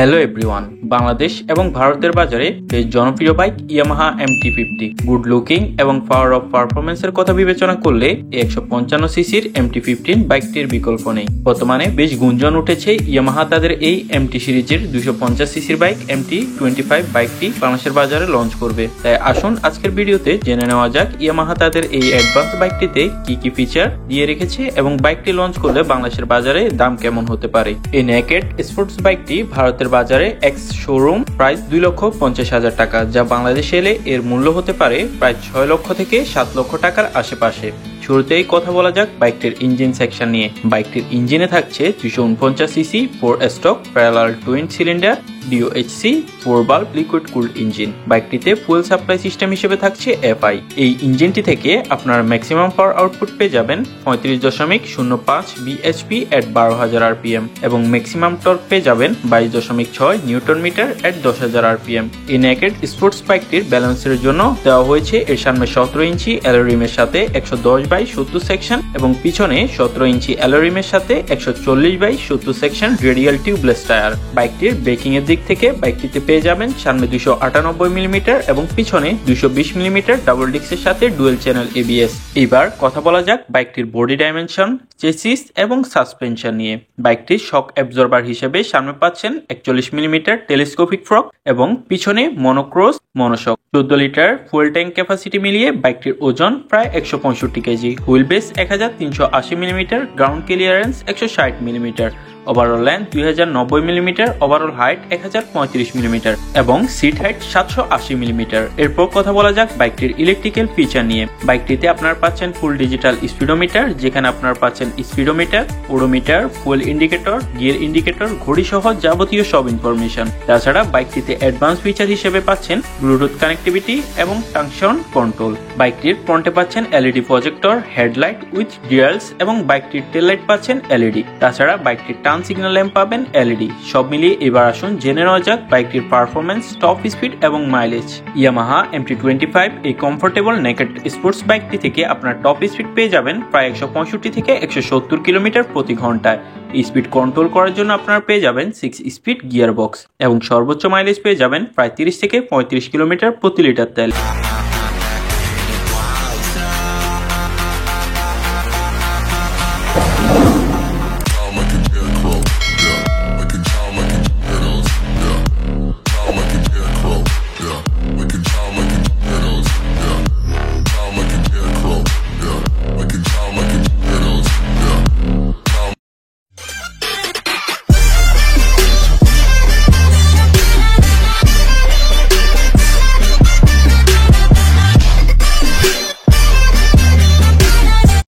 Hello everyone, Bangladesh এবং ভারতের বাজারে বেশ জনপ্রিয় bike Yamaha MT-50 good looking এবং পাওয়ার অফ পারফরমেন্সের কথা বিবেচনা করলে 155 সিসির MT-15 বাইকটির বিকল্প নেই। বর্তমানে বেশ গুঞ্জন উঠেছে ইয়ামাহা তাদের এই MT সিরিজের 250 সিসির বাইক MT-25 বাইকটি বাংলাদেশের বাজারে লঞ্চ করবে। তাই আসুন আজকের ভিডিওতে জেনে নেওয়া যাক ইয়ামাহা তাদের এই অ্যাডভান্স বাইকটিতে কি কি ফিচার দিয়ে রেখেছে এবং বাইকটি লঞ্চ করলে বাংলাদেশের বাজারে দাম কেমন হতে পারে। এই নেকেড স্পোর্টস বাইকটি ভারতের বাজারে এক্স শোরুম প্রাইস 2,50,000 টাকা, যা বাংলাদেশে এলে এর মূল্য হতে পারে প্রায় 6 লক্ষ থেকে 7 লক্ষ টাকার আশেপাশে। শুরুতেই কথা বলা যাক বাইকটির ইঞ্জিন সেকশন নিয়ে। বাইকটির ইঞ্জিনে থাকছে 249 CC 4 stroke parallel twin cylinder DOHC 4 বাল্ব লিকুইড কুলড ইঞ্জিন। বাইকটিতে ফুয়েল সাপ্লাই সিস্টেম হিসেবে থাকছে FI। এই ইঞ্জিনটি থেকে আপনার ম্যাক্সিমাম পাওয়ার আউটপুট পেয়ে যাবেন 35.05 bhp at 12,000 rpm এবং ম্যাক্সিমাম টর্ক পেয়ে যাবেন 22.6 নিউটন মিটার at 10,000 rpm। এই নেকেড স্পোর্টস বাইকটির ব্যালেন্সের জন্য দেওয়া হয়েছে এর সামনে 17 ইঞ্চি অ্যালোরিমের সাথে 110/70 সেকশন এবং পিছনে 17 ইঞ্চি অ্যালোরিমের সাথে 140/70 সেকশন রেডিয়াল টিউবলেস টায়ার। বাইকটির ব্রেকিং এর দিক থেকে বাইকটিতে পেয়ে যাবেন সামনে 298 মিলিমিটার এবং পিছনে 220 মিলিমিটার ডাবল ডিস্কের সাথে ডুয়েল চ্যানেল ABS। এবার কথা বলা যাক বাইকটির বডি ডাইমেনশন, চেসিস এবং সাসপেনশন নিয়ে। বাইকটির শক অ্যাবজর্বার হিসেবে সামনে পাচ্ছেন 41 মিলিমিটার টেলিস্কোপিক ফ্রক এবং পিছনে monocross monoshock. 14 litre fuel tank capacity মিলিয়ে বাইকটির ওজন প্রায় 165 KG. Wheel base 1380 millimetre, ground clearance 160 millimetre, overall length 2090 millimetre, overall height 1035 millimetre এবং সিট হাইট 780 মিলিমিটার। এরপর কথা বলা যাক বাইকটির ইলেকট্রিক্যাল ফিচার নিয়ে। বাইকটিতে আপনার পাচ্ছেন ফুল ডিজিটাল স্পিডোমিটার, যেখানে আপনার পাচ্ছেন speedometer, odometer, fuel indicator, gear indicator, ঘড়ি সহ যাবতীয় সব ইনফরমেশন। তাছাড়া বাইকটিতে অ্যাডভান্স ফিচার হিসেবে পাচ্ছেন ব্লুটুথ কানেক্টিভিটি এবং ট্রাকশন কন্ট্রোল। বাইকটির ফ্রন্টে পাচ্ছেন LED প্রজেক্টর, হেডলাইট উইথ ডিয়ালস এবং বাইকটির টেল লাইট পাচ্ছেন LED। তাছাড়া বাইকটির টার্ন সিগন্যাল ল্যাম্প পাবেন LED। সব মিলিয়ে এবার আসুন জেনে নেওয়া যাক বাইকটির পারফরমেন্স, টপ স্পিড এবং মাইলেজ। ইয়ামাহা MT-25 এই কমফোর্টেবল নেকেড স্পোর্টস বাইকটি থেকে আপনার টপ স্পিড পেয়ে যাবেন প্রায় 165 থেকে 170 কিলোমিটার প্রতি ঘন্টায়। স্পিড কন্ট্রোল করার জন্য আপনারা পেয়ে যাবেন 6 স্পিড গিয়ার বক্স এবং সর্বোচ্চ মাইলেজ পেয়ে যাবেন প্রায় 30 থেকে 35 কিলোমিটার প্রতি লিটার তেল।